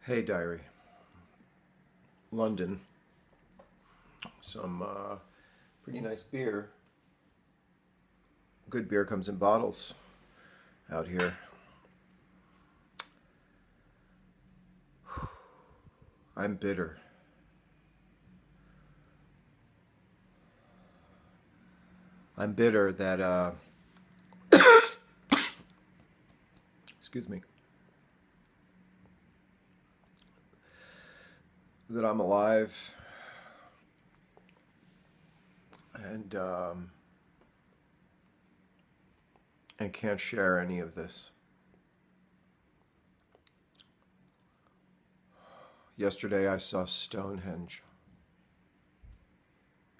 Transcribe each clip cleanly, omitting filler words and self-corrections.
Hey Diary, London. Some pretty nice beer. Good beer comes in bottles out here. I'm bitter. I'm bitter that, excuse me, that I'm alive and, um, and can't share any of this. Yesterday I saw Stonehenge,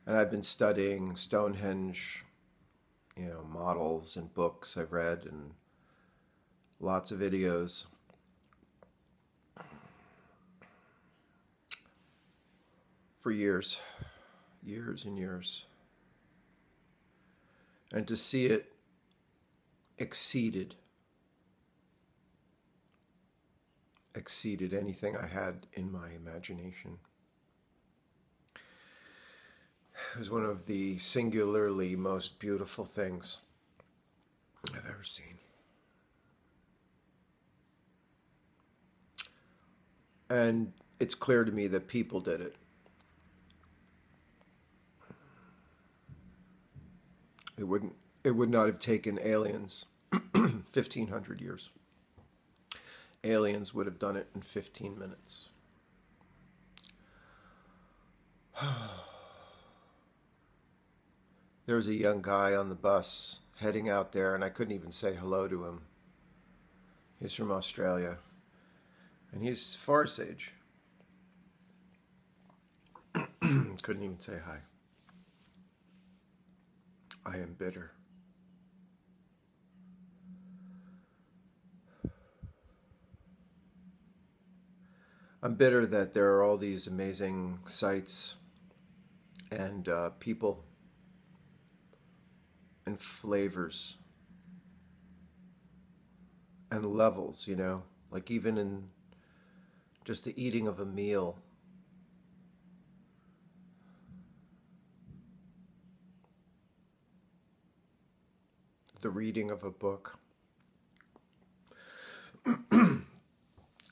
and I've been studying Stonehenge, models and books I've read and lots of videos. For years, years and years. And to see it exceeded anything I had in my imagination. It was one of the singularly most beautiful things I've ever seen. And it's clear to me that people did it. It would not have taken aliens 1500 years. Aliens would have done it in 15 minutes. There was a young guy on the bus heading out there, and I couldn't even say hello to him. He's from Australia, and he's Forest age. Couldn't even say hi. I am bitter. I'm bitter that there are all these amazing sites and people and flavors and levels, like even in just the eating of a meal. The reading of a book.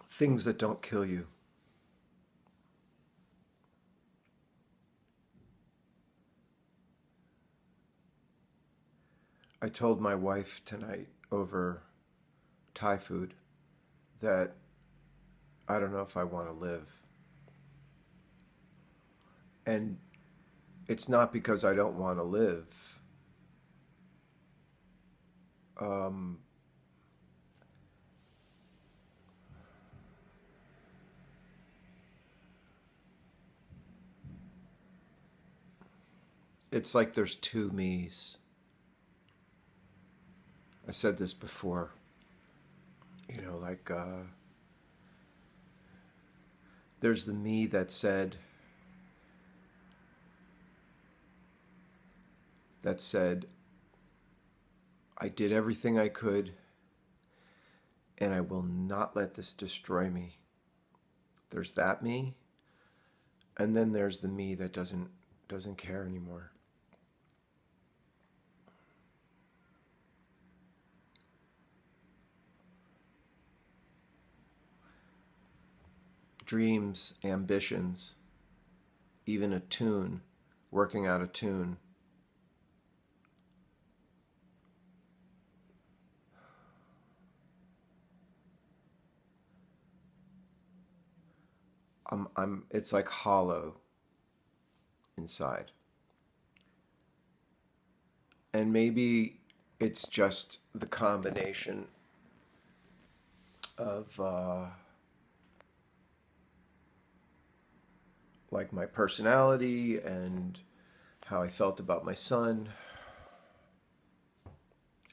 Things that don't kill you. I told my wife tonight over Thai food that I don't know if I want to live. And it's not because I don't want to live. Um, it's like there's two me's. I said this before. Like there's the me that said I did everything I could and I will not let this destroy me. There's that me, and then there's the me that doesn't care anymore. Dreams, ambitions, even a tune, working out a tune. It's like hollow inside. And maybe it's just the combination of like my personality and how I felt about my son.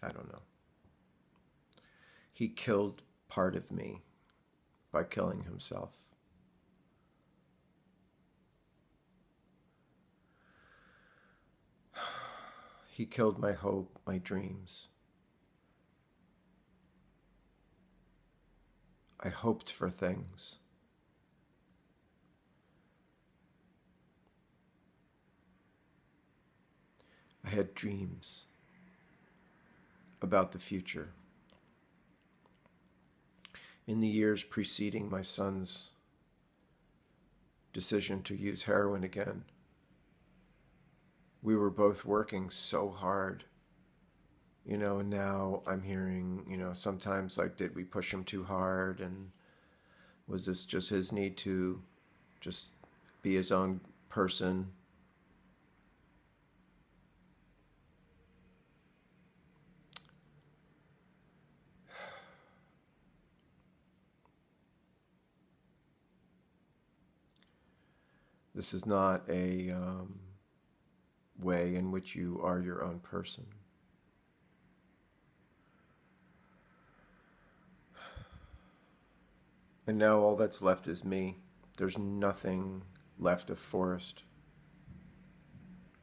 I don't know. He killed part of me by killing himself. He killed my hope, my dreams. I hoped for things had dreams about the future. In the years preceding my son's decision to use heroin again, we were both working so hard, and now I'm hearing, sometimes like, did we push him too hard? And was this just his need to just be his own person? This is not a way in which you are your own person. And now all that's left is me. There's nothing left of Forrest.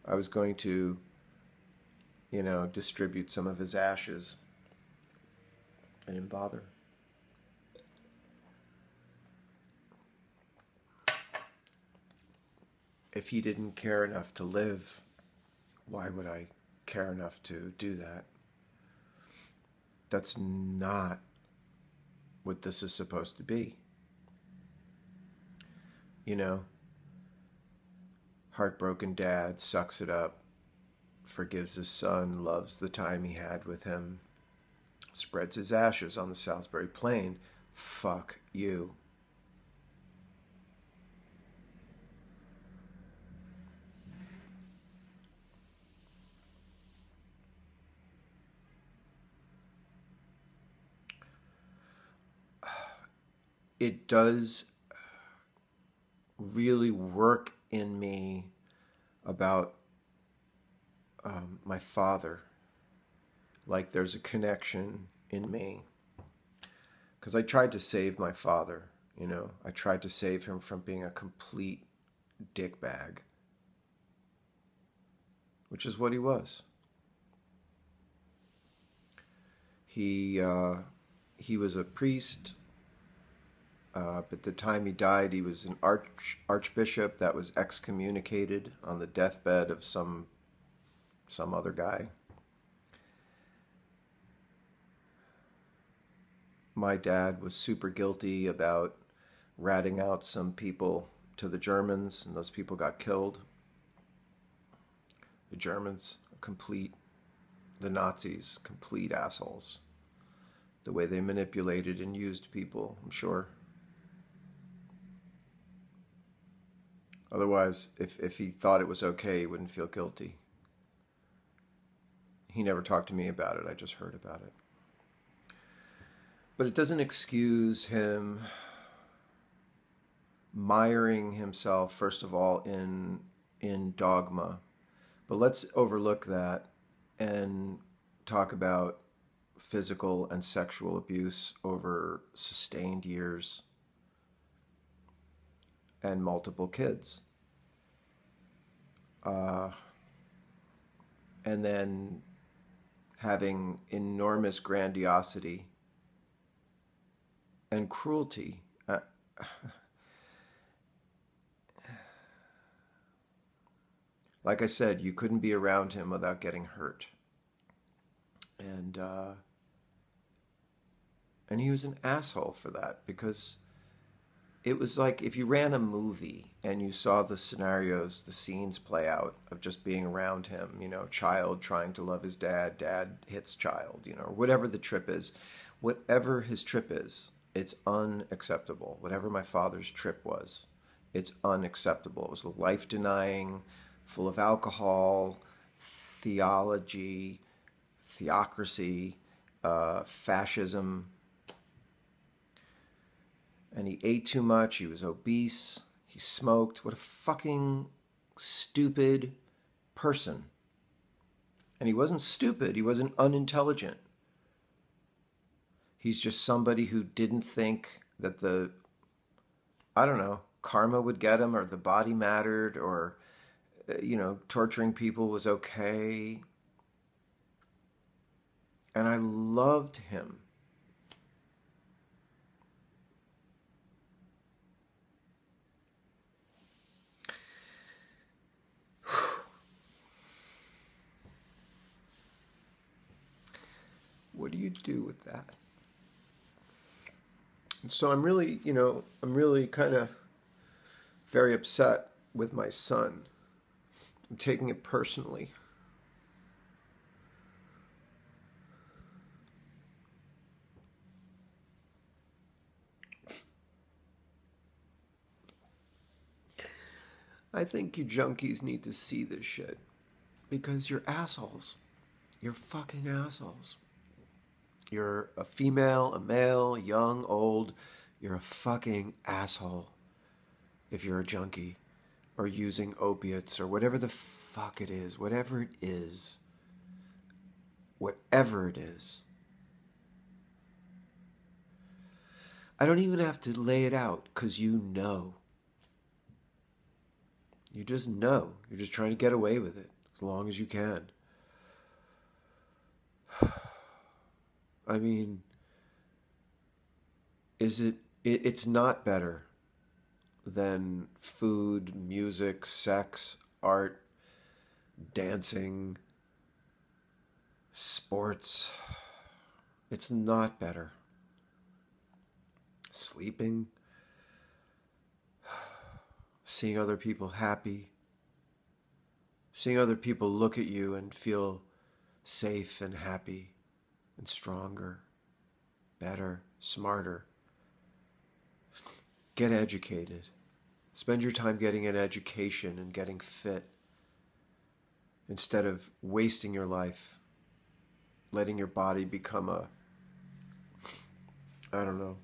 I was going to, distribute some of his ashes. I didn't bother. If he didn't care enough to live, why would I care enough to do that? That's not what this is supposed to be. Heartbroken dad sucks it up, forgives his son, loves the time he had with him, spreads his ashes on the Salisbury Plain. Fuck you. It does really work in me about my father. Like there's a connection in me. Because I tried to save my father, I tried to save him from being a complete dickbag, which is what he was. He was a priest. But the time he died, he was an archbishop that was excommunicated on the deathbed of some other guy. My dad was super guilty about ratting out some people to the Germans, and those people got killed. The Germans, the Nazis, complete assholes. The way they manipulated and used people, I'm sure. Otherwise, if he thought it was okay, he wouldn't feel guilty. He never talked to me about it. I just heard about it. But it doesn't excuse him miring himself, first of all, in dogma. But let's overlook that and talk about physical and sexual abuse over sustained years and multiple kids. And then having enormous grandiosity and cruelty. Like I said, you couldn't be around him without getting hurt. And he was an asshole for that, because it was like if you ran a movie and you saw the scenarios, the scenes play out of just being around him, child trying to love his dad, dad hits child, or whatever the trip is. Whatever his trip is, it's unacceptable. Whatever my father's trip was, it's unacceptable. It was life-denying, full of alcohol, theology, theocracy, fascism. And he ate too much, he was obese, he smoked. What a fucking stupid person. And he wasn't stupid, he wasn't unintelligent. He's just somebody who didn't think that karma would get him, or the body mattered, or, torturing people was okay. And I loved him. you do with that? And so I'm really, I'm really kind of very upset with my son. I'm taking it personally. I think you junkies need to see this shit because you're assholes. You're fucking assholes. You're a female, a male, young, old. You're a fucking asshole if you're a junkie or using opiates or whatever the fuck it is. Whatever it is. Whatever it is. I don't even have to lay it out because you know. You just know. You're just trying to get away with it as long as you can. I mean, it's not better than food, music, sex, art, dancing, sports. It's not better. Sleeping, seeing other people happy, seeing other people look at you and feel safe and happy and stronger, better, smarter. Get educated. Spend your time getting an education and getting fit instead of wasting your life, letting your body become I don't know.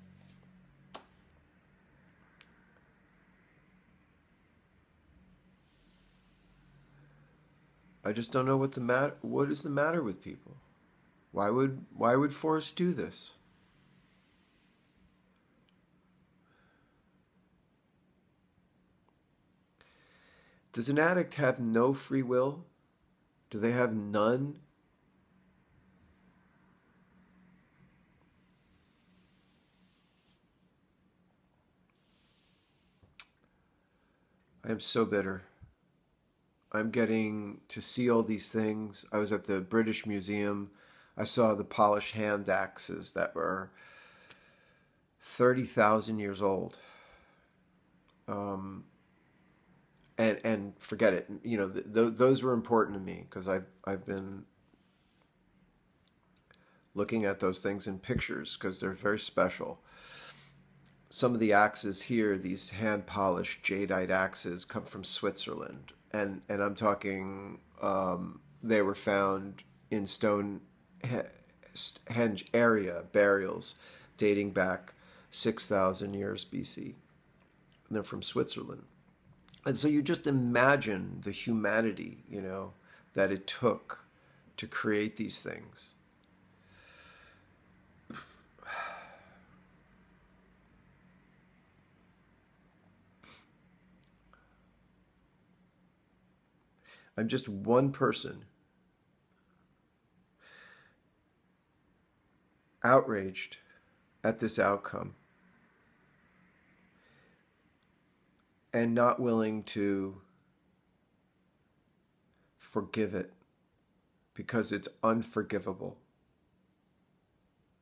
I just don't know what is the matter with people. Why would Forrest do this? Does an addict have no free will? Do they have none? I am so bitter. I'm getting to see all these things. I was at the British Museum. I saw the polished hand axes that were 30,000 years old. And forget it. Those were important to me because I've been looking at those things in pictures because they're very special. Some of the axes here, these hand polished jadeite axes, come from Switzerland, and I'm talking they were found in Stonehenge area burials dating back 6,000 years BC. And they're from Switzerland. And so you just imagine the humanity, that it took to create these things. I'm just one person outraged at this outcome and not willing to forgive it because it's unforgivable.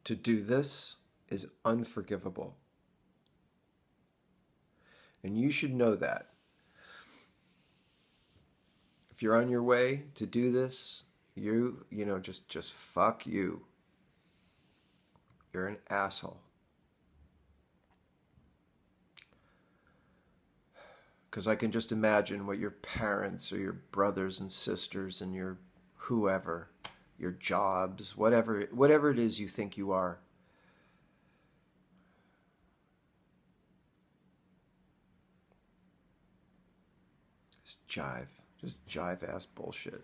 To do this is unforgivable. And you should know that. If you're on your way to do this, just fuck you. You're an asshole. Because I can just imagine what your parents or your brothers and sisters and your whoever, your jobs, whatever it is you think you are. Just jive ass bullshit.